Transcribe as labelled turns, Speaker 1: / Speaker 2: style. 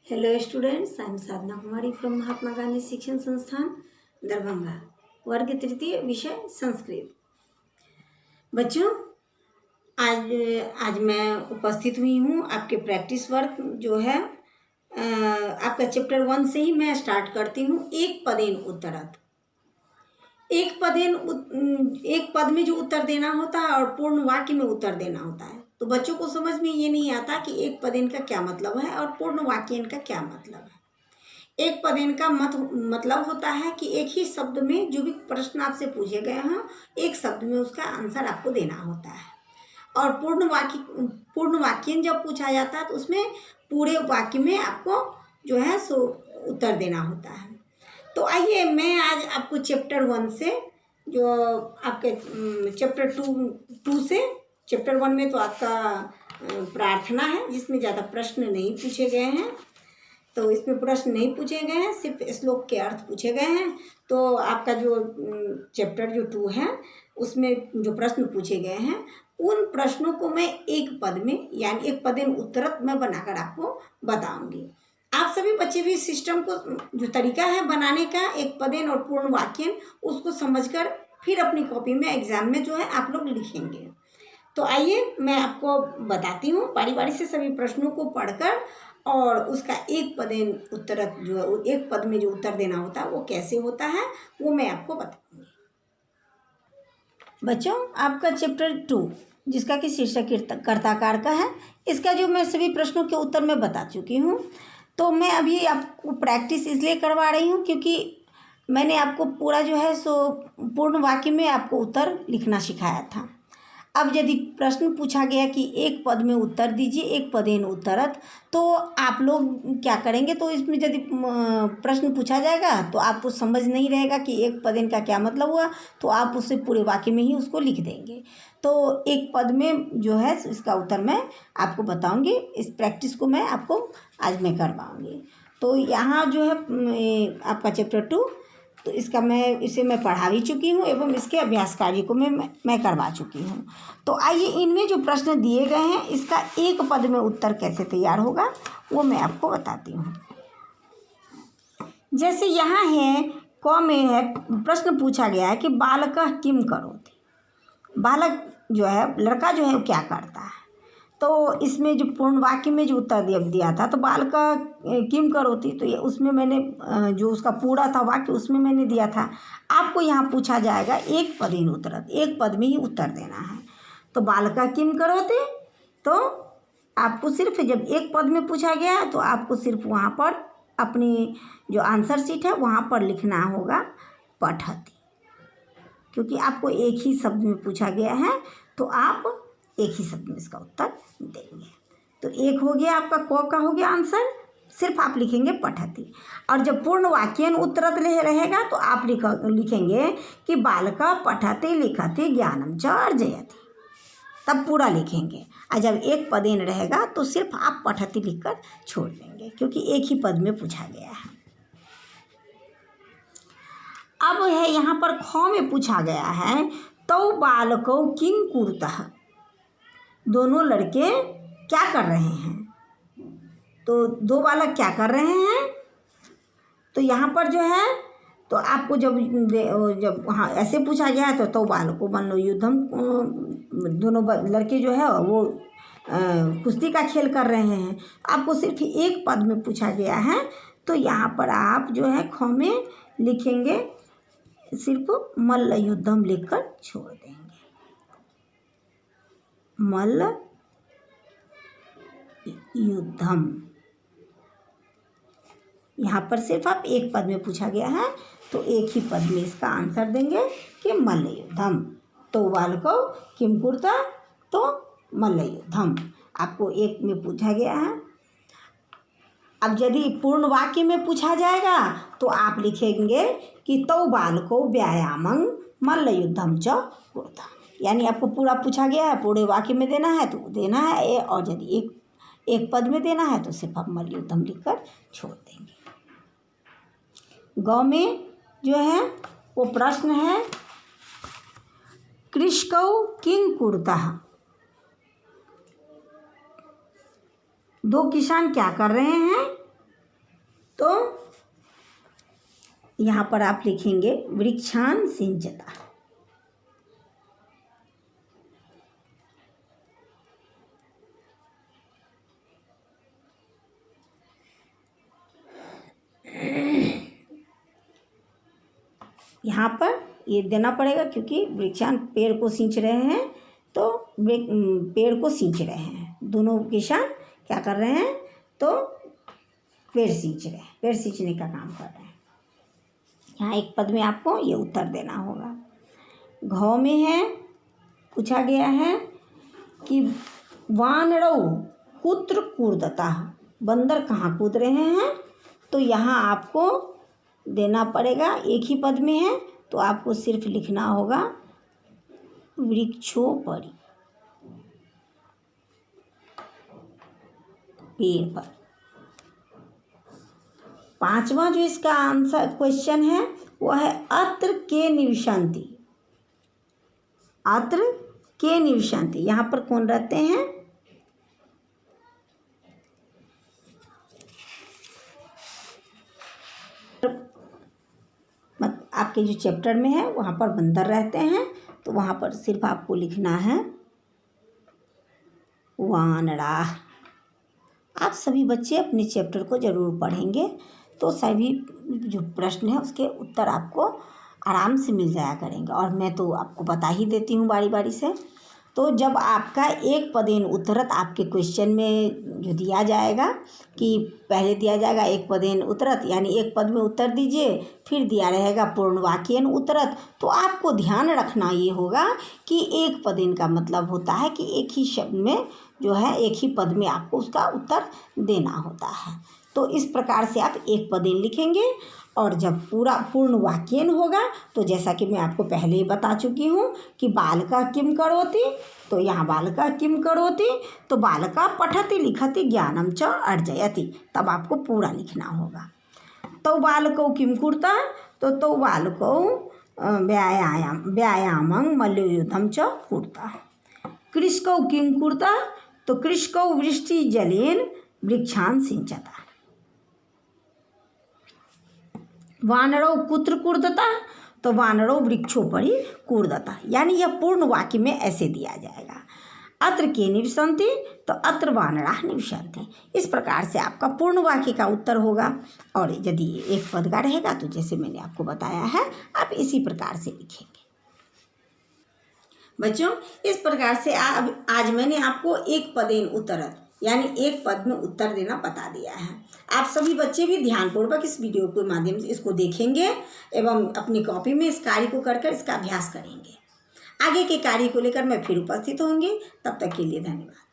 Speaker 1: Hello students, I am Sadhana Kumari from Mahatma Gandhi Shikshan Sansthan Darbhanga. वर्ग तृतीय, विषय संस्कृत। बच्चों, आज मैं उपस्थित हुई हूँ आपके प्रैक्टिस वर्क जो है आपका चैप्टर 1 से ही मैं स्टार्ट करती हूँ। एक पदेन उत्तरत। एक पद में जो उत्तर देना होता है और पूर्ण वाक्य में उत्तर देना होता है। तो बच्चों को समझ में ये नहीं आता कि एक पदेन का क्या मतलब है और पूर्ण वाक्यन का क्या मतलब है। एक पदेन का मतलब होता है कि एक ही शब्द में जो भी प्रश्न आपसे पूछे गए हैं, एक शब्द में उसका आंसर आपको देना होता है। और पूर्ण वाक्यन जब पूछा जाता है तो उसमें पूरे वाक्य में आपको जो है सो उत्तर देना होता है। तो आइए मैं आज आपको चैप्टर 1 से जो आपके चैप्टर 2 से, चैप्टर 1 में तो आपका प्रार्थना है जिसमें ज़्यादा प्रश्न नहीं पूछे गए हैं। तो इसमें प्रश्न नहीं पूछे गए हैं, सिर्फ श्लोक के अर्थ पूछे गए हैं। तो आपका जो चैप्टर जो 2 है उसमें जो प्रश्न पूछे गए हैं उन प्रश्नों को मैं एक पद में यानी एक पदेन उत्तरत में बनाकर आपको बताऊंगी। आप सभी बच्चे भी सिस्टम को जो तरीका है बनाने का एक पदेन और पूर्ण वाक्यन उसको समझकर फिर अपनी कॉपी में एग्जाम में जो है आप लोग लिखेंगे। तो आइए मैं आपको बताती हूँ बारी बारी से सभी प्रश्नों को पढ़कर, और उसका एक पदेन उत्तरत जो एक पद में जो उत्तर देना होता है वो कैसे होता है वो मैं आपको बताऊंगी। बच्चों, आपका चैप्टर 2 जिसका कि शीर्षक कर्ताकार का है, इसका जो मैं सभी प्रश्नों के उत्तर में बता चुकी हूँ। तो मैं अभी आपको प्रैक्टिस इसलिए करवा रही हूँ क्योंकि मैंने आपको पूरा जो है सो पूर्ण वाक्य में आपको उत्तर लिखना सिखाया था। अब यदि प्रश्न पूछा गया कि एक पद में उत्तर दीजिए, एक पदेन उत्तरत, तो आप लोग क्या करेंगे? तो इसमें यदि प्रश्न पूछा जाएगा तो आपको समझ नहीं रहेगा कि एक पदेन का क्या मतलब हुआ, तो आप उससे पूरे वाक्य में ही उसको लिख देंगे। तो एक पद में जो है इसका उत्तर मैं आपको बताऊंगी। इस प्रैक्टिस को मैं आपको आज मैं करवाऊंगी। तो यहाँ जो है आपका चैप्टर 2, तो इसे मैं पढ़ा भी चुकी हूँ एवं इसके अभ्यास कार्य को मैं करवा चुकी हूँ। तो आइए इनमें जो प्रश्न दिए गए हैं इसका एक पद में उत्तर कैसे तैयार होगा वो मैं आपको बताती हूँ। जैसे यहाँ है क में है, प्रश्न पूछा गया है कि बालकः किम करोति। बालक जो है, लड़का जो है वो क्या करता है। तो इसमें जो पूर्ण वाक्य में जो उत्तर दिया था तो बालका किम करोति, तो ये उसमें मैंने जो उसका पूरा था वाक्य उसमें मैंने दिया था। आपको यहाँ पूछा जाएगा एक पदेन उत्तरत, एक पद में ही उत्तर देना है। तो बालका किम करोति, तो आपको सिर्फ जब एक पद में पूछा गया तो आपको सिर्फ वहाँ पर अपनी जो आंसर शीट है वहाँ पर लिखना होगा पठति, क्योंकि आपको एक ही शब्द में पूछा गया है तो आप एक ही शब्द में इसका उत्तर देंगे। तो एक हो गया आपका क का हो गया आंसर, सिर्फ आप लिखेंगे पठति। और जब पूर्ण वाक्यन उत्तरत रहेगा तो आप लिखेंगे कि बालका पठति लिखति ज्ञानम च अर्जयति, तब पूरा लिखेंगे। और जब एक पदेन रहेगा तो सिर्फ आप पठति लिखकर छोड़ देंगे क्योंकि एक ही पद में पूछा गया है। अब है यहाँ पर ख में पूछा गया है तौ बालकौ किं कुरुतः, दोनों लड़के क्या कर रहे हैं। तो दो बालक क्या कर रहे हैं, तो यहाँ पर जो है तो आपको जब हाँ ऐसे पूछा गया है तो बालको मल्लो युद्धम, दोनों लड़के जो है वो कुश्ती का खेल कर रहे हैं। आपको सिर्फ एक पद में पूछा गया है तो यहाँ पर आप जो है ख में लिखेंगे सिर्फ मल्ल युद्धम लिखकर छोड़ देंगे। मल्ल युद्धम, यहाँ पर सिर्फ आप एक पद में पूछा गया है तो एक ही पद में इसका आंसर देंगे कि मल्ल युद्धम। तो बालको किम कुरुता, तो मल्ल युद्धम आपको एक में पूछा गया है। अब यदि पूर्ण वाक्य में पूछा जाएगा तो आप लिखेंगे कि तौ बालको व्यायामं मल्ल युद्धम च कुरुता, यानी आपको पूरा पूछा गया है पूरे वाक्य में देना है तो देना है, और यदि एक पद में देना है तो सिर्फ आप मल्ल युद्धम लिखकर छोड़ देंगे। ग में जो है वो प्रश्न है कृषकौ किं कुरुतः, दो किसान क्या कर रहे हैं। तो यहाँ पर आप लिखेंगे वृक्षान सिंचता। यहाँ पर ये देना पड़ेगा क्योंकि वृक्षान पेड़ को सींच रहे हैं, तो पेड़ को सींच रहे हैं, दोनों किसान क्या कर रहे हैं, तो पेड़ सींच रहे हैं, पेड़ सींचने का काम कर रहे हैं। यहाँ एक पद में आपको ये उत्तर देना होगा। घ में है, पूछा गया है कि वानरौ कुत्र कूदता, बंदर कहाँ कूद रहे हैं, तो यहाँ आपको देना पड़ेगा, एक ही पद में है तो आपको सिर्फ लिखना होगा वृक्षोपरि, पेड़ पर। पांचवा जो इसका आंसर क्वेश्चन है वो है अत्र के निवसन्ति। अत्र के निवसन्ति, यहाँ पर कौन रहते हैं, आपके जो चैप्टर में है वहाँ पर बंदर रहते हैं, तो वहाँ पर सिर्फ आपको लिखना है वानरा। आप सभी बच्चे अपने चैप्टर को ज़रूर पढ़ेंगे तो सभी जो प्रश्न है उसके उत्तर आपको आराम से मिल जाया करेंगे। और मैं तो आपको बता ही देती हूँ बारी बारी से। तो जब आपका एक पदेन उत्तरत आपके क्वेश्चन में जो दिया जाएगा कि पहले दिया जाएगा एक पदेन उत्तरत, यानी एक पद में उत्तर दीजिए, फिर दिया रहेगा पूर्ण वाक्यन उत्तरत, तो आपको ध्यान रखना ये होगा कि एक पदेन का मतलब होता है कि एक ही शब्द में जो है, एक ही पद में आपको उसका उत्तर देना होता है। तो इस प्रकार से आप एक पदेन लिखेंगे। और जब पूरा पूर्ण वाक्यन होगा तो जैसा कि मैं आपको पहले ही बता चुकी हूँ कि बालका किम करोति, तो यहाँ बालका किम करोति, तो बालका पठति लिखति ज्ञानम च अर्जयति, तब आपको पूरा लिखना होगा। तो बालकौ किम कुर्ता, तो बालकौ व्यायामं मल्लयुद्धं च कुर्ता। कृषकौ किम कुर्ता, तो कृषकौ वृष्टि जलेन वृक्षान सिंचता। वानरौ कुत्र कूर्दता, तो वानरौ वृक्षोपरि कूर्दता, यानी यह पूर्ण वाक्य में ऐसे दिया जाएगा। अत्र के निवसन्ति, तो अत्र वानराः निवसन्ति। इस प्रकार से आपका पूर्ण वाक्य का उत्तर होगा। और यदि एक पद का रहेगा तो जैसे मैंने आपको बताया है आप इसी प्रकार से लिखेंगे। बच्चों, इस प्रकार से आज मैंने आपको एक पदेन उत्तरत यानी एक पद में उत्तर देना बता दिया है। आप सभी बच्चे भी ध्यानपूर्वक इस वीडियो के माध्यम से इसको देखेंगे एवं अपनी कॉपी में इस कार्य को कर इसका अभ्यास करेंगे। आगे के कार्य को लेकर मैं फिर उपस्थित होंगी। तब तक के लिए धन्यवाद।